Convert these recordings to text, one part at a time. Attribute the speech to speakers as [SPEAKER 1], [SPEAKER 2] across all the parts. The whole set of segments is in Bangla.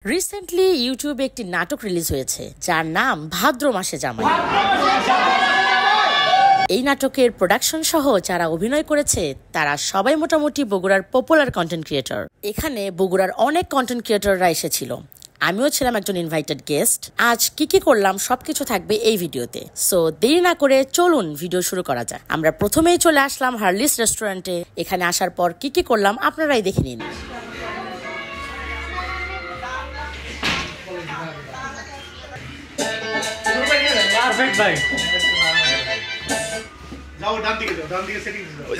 [SPEAKER 1] রিসেন্টলি ইউটিউবে একটি নাটক রিলিজ হয়েছে যার নাম ভাদ্র মাসে জামাই। এই নাটকের প্রোডাকশন সহ যারা অভিনয় করেছে তারা সবাই মোটামুটি বগুড়ার পপুলার কন্টেন্ট ক্রিয়েটর। এখানে বগুড়ার অনেক কন্টেন্ট ক্রিয়েটররা এসেছিল, আমিও ছিলাম একজন ইনভাইটেড গেস্ট। আজ কি করলাম সবকিছু থাকবে এই ভিডিওতে, সো দেরি না করে চলুন ভিডিও শুরু করা যায়। আমরা প্রথমেই চলে আসলাম হার্লিস রেস্টুরেন্টে। এখানে আসার পর কি করলাম আপনারাই দেখে নিন।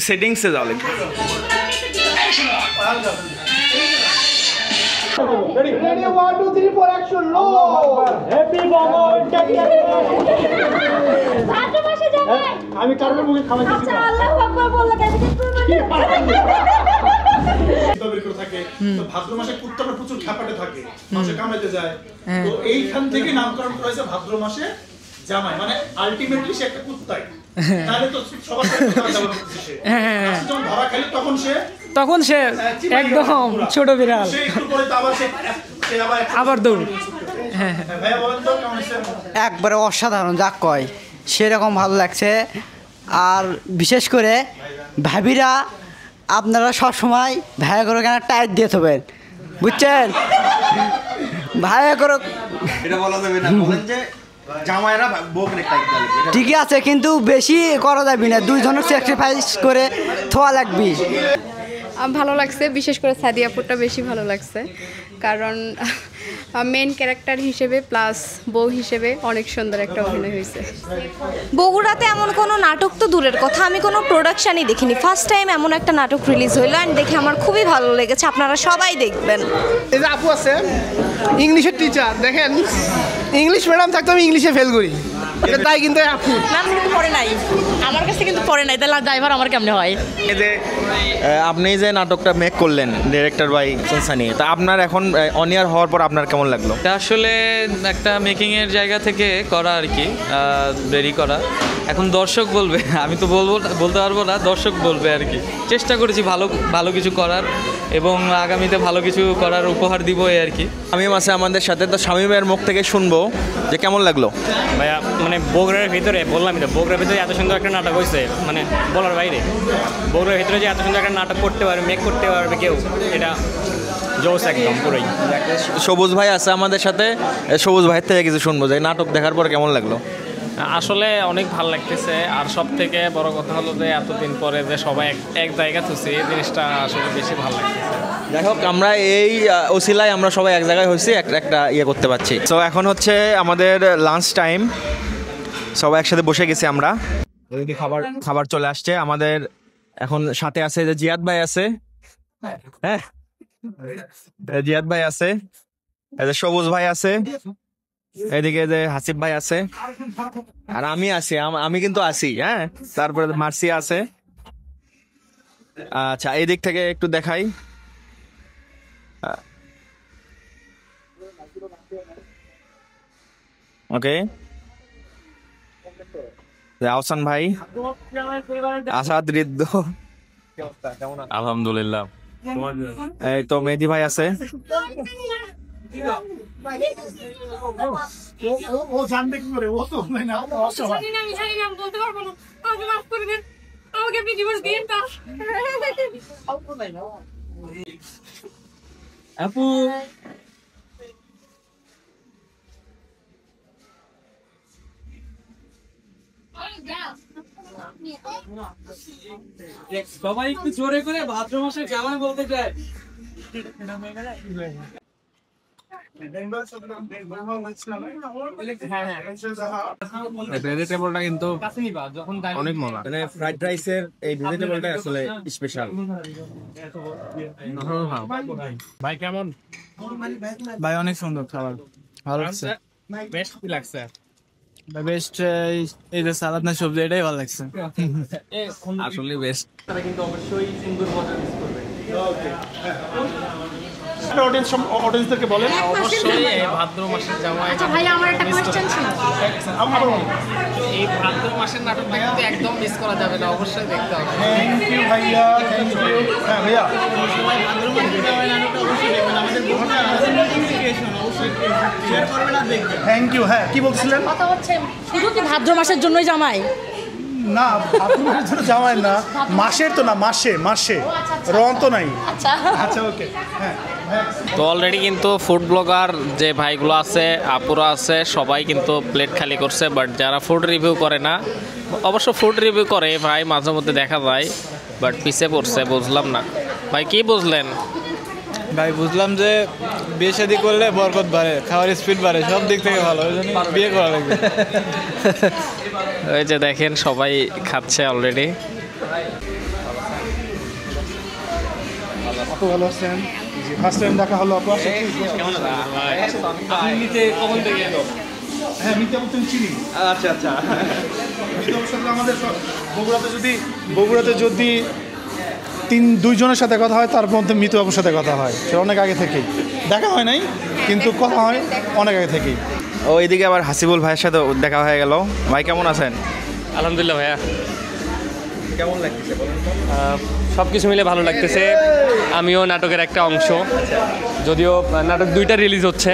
[SPEAKER 2] सेटिंग्स से जाओ लेकिन
[SPEAKER 3] Ready, 1, 2, 3, 4, action, roll! Happy আমি কারণে মুখে খাওয়া দিচ্ছি। আচ্ছা আল্লাহু আকবার বললে কেন থাকে তো ভাদ্র মাসে কুত্তাটা প্রচুর খ্যাপাটে থাকে, মাসে কামাইতে যায়, তো এইখান থেকে নামকরণ করা হয়েছে ভাদ্র মাসে জামাই, মানে আলটিমেটলি সে একটা কুত্তাই। তাহলে তো সবার সাথে কথা বলা হচ্ছে, যখন ধরা খালি তখন সে
[SPEAKER 4] একদম ছোট বিড়াল,
[SPEAKER 3] সে একটু পরে তো আবার সে
[SPEAKER 4] আবার দৌড়।
[SPEAKER 3] ভাইয়া বলেন তো কেমন হয়েছে?
[SPEAKER 5] একবারে অসাধারণ, যা কয় সেরকম ভালো লাগছে। আর বিশেষ করে ভাবিরা আপনারা সবসময় ভাইয়া করে কেন টাইট দিয়ে থাকবেন, বুঝছেন? ভাইয়া করে
[SPEAKER 2] এটা বলা যাবে না, বলেন যে জামাইরা বউকে টাইট দিলে
[SPEAKER 5] ঠিকই আছে, কিন্তু বেশি করা যাবে না, দুইজনের স্যাক্রিফাইস করে থোয়া লাগবে।
[SPEAKER 6] ভালো লাগছে, বিশেষ করে সাদিয়াপুরটা বেশি ভালো লাগছে, কারণ মেন ক্যারেক্টার হিসেবে প্লাস বউ হিসেবে অনেক সুন্দর একটা অভিনয় হয়েছে।
[SPEAKER 7] বগুড়াতে এমন কোনো নাটক তো দূরের কথা, আমি কোনো প্রোডাকশানই দেখিনি, ফার্স্ট টাইম এমন একটা নাটক রিলিজ হইলো অ্যান্ড দেখে আমার খুবই ভালো লেগেছে। আপনারা সবাই দেখবেন।
[SPEAKER 8] এই যে আপু আছে ইংলিশের টিচার, দেখেন ইংলিশ ম্যাডাম থাকতে আমি ইংলিশে ফেল করি, তাই কিন্তু আপু
[SPEAKER 1] ম্যাম কিন্তু পড়ে নাই, আমার কাছে কিন্তু পড়ে নাই, তাহলে ড্রাইভার আমার কেমনে হয়?
[SPEAKER 2] এই যে আপনি যে নাটকটা মেক করলেন ডিরেক্টর বাই সানি, তা আপনার এখন অন ইয়ার হওয়ার পর আপনার কেমন লাগলো?
[SPEAKER 9] এটা আসলে একটা মেকিংয়ের জায়গা থেকে করা আর কি, রেডি করা। এখন দর্শক বলবে, আমি তো বলতে পারবো না, দর্শক বলবে আর কি। চেষ্টা করেছি ভালো কিছু করার এবং আগামীতে ভালো কিছু করার উপহার দিব এই আর কি।
[SPEAKER 2] শামীম আছে আমাদের সাথে, তো শামীমের মুখ থেকে শুনবো যে কেমন লাগলো।
[SPEAKER 10] ভাইয়া মানে বগুড়ার ভিতরে বললামই তো, বগুড়ার ভিতরে এত সুন্দর একটা নাটক হয়েছে, মানে বলার বাইরে। বগুড়ার ভিতরে যে এত সুন্দর একটা নাটক করতে পারবে, মেক করতে পারবে কেউ, এটা জোস একদম পুরোই।
[SPEAKER 2] সবুজ ভাই আছে আমাদের সাথে, সবুজ ভাইয়ের থেকে কিছু শুনবো যে নাটক দেখার পর কেমন লাগলো।
[SPEAKER 10] আসলে অনেক ভালো লাগতেছে, আর সব থেকে বড় কথা হলো যে এতদিন পরে যে সবাই এক জায়গা থুছে, এই জিনিসটা আসলে বেশি ভালো লাগতেছে।
[SPEAKER 2] যাই হোক, আমরা এই ওসিলায় আমরা সবাই এক জায়গায় হয়েছি, একটা ইয়ে করতে পারছি। তো এখন হচ্ছে আমাদের লাঞ্চ টাইম, সবাই একসাথে বসে গেছি আমরা। এদিকে খাবার চলে আসছে আমাদের। এখন সাথে আছে যে জিয়াদ ভাই আছে, হ্যাঁ জিয়াদ ভাই আছে, সবুজ ভাই আছে, এদিকে যে হাসিফ ভাই আছে, আর আমি আছি, আমি কিন্তু আছি, হ্যাঁ। তারপরে মার্সিয়া আছে। আচ্ছা, এই দিক থেকে একটু দেখাই। ওকে, আহসান ভাই, আসাদ, রিদ্দ,
[SPEAKER 9] আলহামদুলিল্লাহ।
[SPEAKER 2] এই তো মেহেদি ভাই আছে।
[SPEAKER 3] ও জানবে কি করে, ও তো না অসহায়।
[SPEAKER 6] আমি বলতে পারবো না, আমাকে মাফ করে দেন, আমাকে আপনি ডিভোর্স দিন তা।
[SPEAKER 4] আপু সবাই একটু জোরে করে ভাদ্র মাসে জামাই বলতে চায়। ভেজিটেবলটা কিন্তু অনেক মজা,
[SPEAKER 2] মানে ফ্রাইড রাইসের এই ভেজিটেবলটা আসলে স্পেশাল।
[SPEAKER 10] ভাই কেমন?
[SPEAKER 4] ভাই অনেক সুন্দর খাবার, ভালো লাগছে।
[SPEAKER 10] বেস্ট কি লাগছে?
[SPEAKER 4] বেস্ট এই যে সালাদ না সবজি, এটাই ভালো লাগছে
[SPEAKER 9] আসলে বেস্ট।
[SPEAKER 10] তারা কিন্তু অবশ্যই সুন্দর মজা মিস করবে।
[SPEAKER 3] অডিয়েন্সদেরকে বলেন।
[SPEAKER 4] অবশ্যই এই ভাদ্র মাসের জামাই।
[SPEAKER 11] আচ্ছা ভাইয়া, আমার একটা কোশ্চেন ছিল।
[SPEAKER 4] এই ভাদ্র মাসের নাটকটা কিন্তু একদম মিস করা যাবে না, অবশ্যই দেখতে হবে।
[SPEAKER 3] থ্যাংক ইউ ভাইয়া, থ্যাংক ইউ। হ্যাঁ ভাইয়া,
[SPEAKER 4] সবাই ভাদ্র মাসের জামাই নাটকটা অবশ্যই দেখবেন, আমাদের নোটিফিকেশন অবশ্যই শেয়ার করবেন আর দেখবেন।
[SPEAKER 3] Thank you. হ্যাঁ, কি বলছিলেন?
[SPEAKER 11] কথা হচ্ছে শুধু কি ভাদ্র মাসের জন্যই জামাই?
[SPEAKER 3] না, আপনার জন্য জামাই না, মাসের তো না, মাসে মাসে রং তো নাই।
[SPEAKER 11] আচ্ছা
[SPEAKER 3] আচ্ছা, ওকে। হ্যাঁ,
[SPEAKER 12] তো অলরেডি কিন্তু ফুড ব্লগার যে ভাইগুলো আছে, আপুরা আছে, সবাই কিন্তু প্লেট খালি করছে। বাট যারা ফুড রিভিউ করে না, অবশ্য ফুড রিভিউ করে ভাই মাঝে মধ্যে দেখা যায়, বাট পিছে পড়ছে। বুঝলাম না ভাই, কি বুঝলেন?
[SPEAKER 4] ভাই বুঝলাম যে বিয়ে শাদী করলে বরকত বাড়ে, খাওয়ার স্পিড বাড়ে, সব দিক থেকে ভালো, ওই জন্য বিয়ে করা লাগবে।
[SPEAKER 12] ওই যে দেখেন সবাই খাচ্ছে অলরেডি।
[SPEAKER 3] আপু ভালো আছেন? ফার্স্ট টাইম দেখা হলো আপু। হ্যাঁ, মিথ্যা বলতেন চিনি।
[SPEAKER 2] আচ্ছা আচ্ছা।
[SPEAKER 3] আমাদের বগুড়াতে যদি 2 জনের সাথে কথা হয়, তার মধ্যে মিতু আপুর সাথে কথা হয়। সে অনেক আগে থেকেই দেখা হয় নাই, কিন্তু কথা হয় অনেক আগে থেকেই।
[SPEAKER 2] ও এদিকে আবার হাসিবুল ভাইয়ের সাথে দেখা হয়ে গেল। ভাই কেমন আছেন?
[SPEAKER 10] আলহামদুলিল্লাহ ভাইয়া,
[SPEAKER 2] কেমন লাগতেছে বলেন তো?
[SPEAKER 10] সব কিছু মিলে ভালো লাগতেছে। আমিও নাটকের একটা অংশ, যদিও নাটক 2টা রিলিজ হচ্ছে।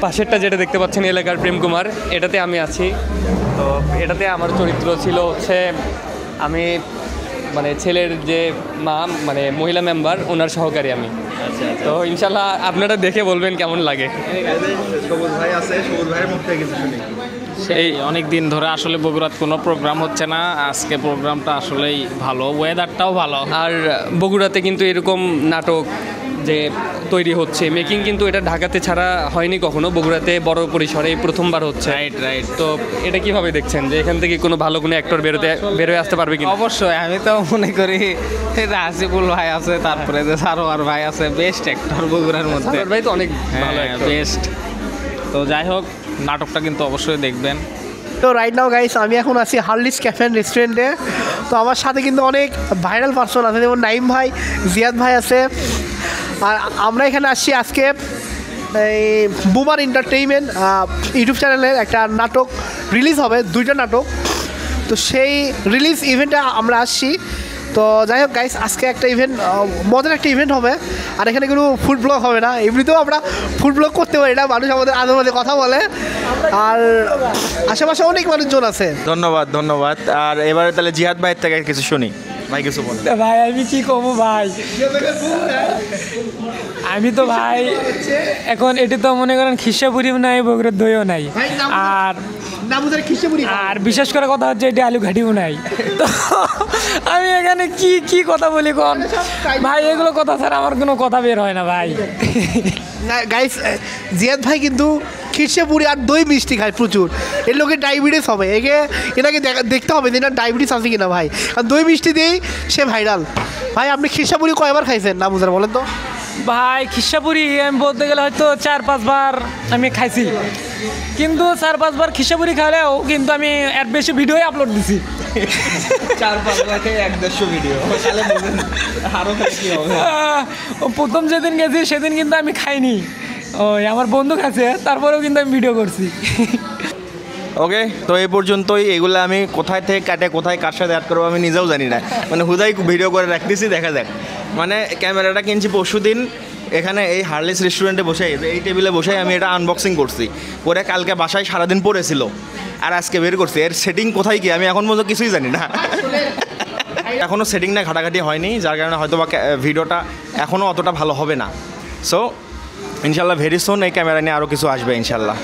[SPEAKER 10] পাশেরটা যেটা দেখতে পাচ্ছেন এলাকার প্রেম কুমার, এটাতে আমি আছি। তো এটাতে আমার চরিত্র ছিল হচ্ছে আমি মানে ছেলের যে মা, মানে মহিলা মেম্বার, ওনার সহকারী আমি। তো ইনশাল্লাহ আপনারা দেখে বলবেন কেমন লাগে।
[SPEAKER 2] সবুজ ভাই আছে, সবুজ ভাইয়ের মুখ থেকে কিছু শুনি।
[SPEAKER 12] সেই অনেক দিন ধরে আসলে বগুড়াত কোনো প্রোগ্রাম হচ্ছে না, আজকে প্রোগ্রামটা আসলেই ভালো, ওয়েদারটাও ভালো।
[SPEAKER 10] আর বগুড়াতে কিন্তু এরকম নাটক যে তৈরি হচ্ছে, মেকিং কিন্তু এটা ঢাকাতে ছাড়া হয়নি কখনো, বগুড়াতে বড় পরিসরে প্রথমবার হচ্ছে।
[SPEAKER 12] রাইট।
[SPEAKER 10] তো এটা কিভাবে দেখছেন যে এখান থেকে কোনো ভালো কোনো অ্যাক্টর বেরোয় আসতে পারবে কি?
[SPEAKER 12] অবশ্যই, আমি তো মনে করি রাসিবুল ভাই আছে, তারপরে যে সারোয়ার ভাই আছে, বেস্ট অ্যাক্টর বগুড়ার মধ্যে।
[SPEAKER 10] ভাই তো অনেক ভালো
[SPEAKER 12] বেস্ট। তো যাই হোক, নাটকটা কিন্তু অবশ্যই দেখবেন।
[SPEAKER 8] তো রাইট নাও গাইস, আমি এখন আছি হার্লিস ক্যাফে অ্যান্ড রেস্টুরেন্টে। তো আমার সাথে কিন্তু অনেক ভাইরাল পার্সন আছে, যেমন নাইম ভাই, জিয়াদ ভাই আছে। আর আমরা এখানে আসছি আজকে এই বুমার এন্টারটেইনমেন্ট ইউটিউব চ্যানেলের একটা নাটক রিলিজ হবে, 2টা নাটক। তো সেই রিলিজ ইভেন্টে আমরা আসছি। তো যাই হোক গাইস, আজকে একটা ইভেন্ট, মজার একটা ইভেন্ট হবে। আর এখানে কোনো ফুড ব্লগ হবে না, এমনিতেও আমরা ফুড ব্লগ করতে পারি না, মানুষ আমাদের আধে মাঝে কথা বলে। আর আশেপাশে অনেক মানুষজন আছে।
[SPEAKER 2] ধন্যবাদ ধন্যবাদ। আর এবারে তাহলে জিহাদ ভাইয়ের থেকে কিছু শুনি। ভাই কিছু বলেন।
[SPEAKER 13] ভাই আমি কি কমু ভাই, আমি তো ভাই এখন এটি তো মনে করেন খিসাপুরিও নাই, বগুড়ার দইও নাই, আর বিশেষ করে কথা হচ্ছে এটি আলু ঘাটিও নাই। তো আমি এখানে কি কথা বলি কোন ভাই, এগুলো কথা ছাড়া আমার কোনো কথা বের হয় না ভাই।
[SPEAKER 8] গাইস, জিয়াদ ভাই কিন্তু খিরসেপুরি আর দই মিষ্টি খায় প্রচুর। এর লোকের ডায়াবেটিস হবে, এনাকে দেখতে হবে যে না ডায়াবেটিস আছে কিনা ভাই। আর দই মিষ্টি দিয়েই সে ভাইরাল। ভাই আপনি খিরসাপুরি কয়বার খাইছেন না বুঝার বলেন তো?
[SPEAKER 13] ভাই খিসাপুরি আমি বলতে গেলে হয়তো 4-5 বার আমি খাইছি, কিন্তু 4-5 বার খিসাপুরি খাইলেও কিন্তু আমি এর বেশি ভিডিও আপলোড দিছি।
[SPEAKER 2] 4-5 লাখে 1-150 ভিডিও, আরো কি হবে?
[SPEAKER 13] প্রথম যেদিন গেছি সেদিন কিন্তু আমি খাইনি, ওই আমার বন্ধু খাচ্ছে, তারপরেও কিন্তু আমি ভিডিও করছি।
[SPEAKER 2] ওকে, তো এই পর্যন্তই। এগুলো আমি কোথায় থেকে কাটে কোথায় কার সাথে অ্যাড করবো আমি নিজেও জানি না, মানে হুদাই ভিডিও করে রাখতেছি, দেখা যাক। মানে ক্যামেরাটা কিনছি পরশুদিন, এখানে এই হার্লিস রেস্টুরেন্টে বসে, এই টেবিলে বসে আমি এটা আনবক্সিং করছি, করে কালকে বাসায় সারাদিন পড়েছিল, আর আজকে বের করছি। এর সেটিং কোথায় কি আমি এখন পর্যন্ত কিছুই জানি না। এখনও সেটিং না ঘাটাঘাটি হয়নি, যার কারণে হয়তো বা ভিডিওটা এখনও অতটা ভালো হবে না। সো ইনশাল্লাহ ভেরি সুন এই ক্যামেরা নিয়ে আরও কিছু আসবে ইনশাল্লাহ।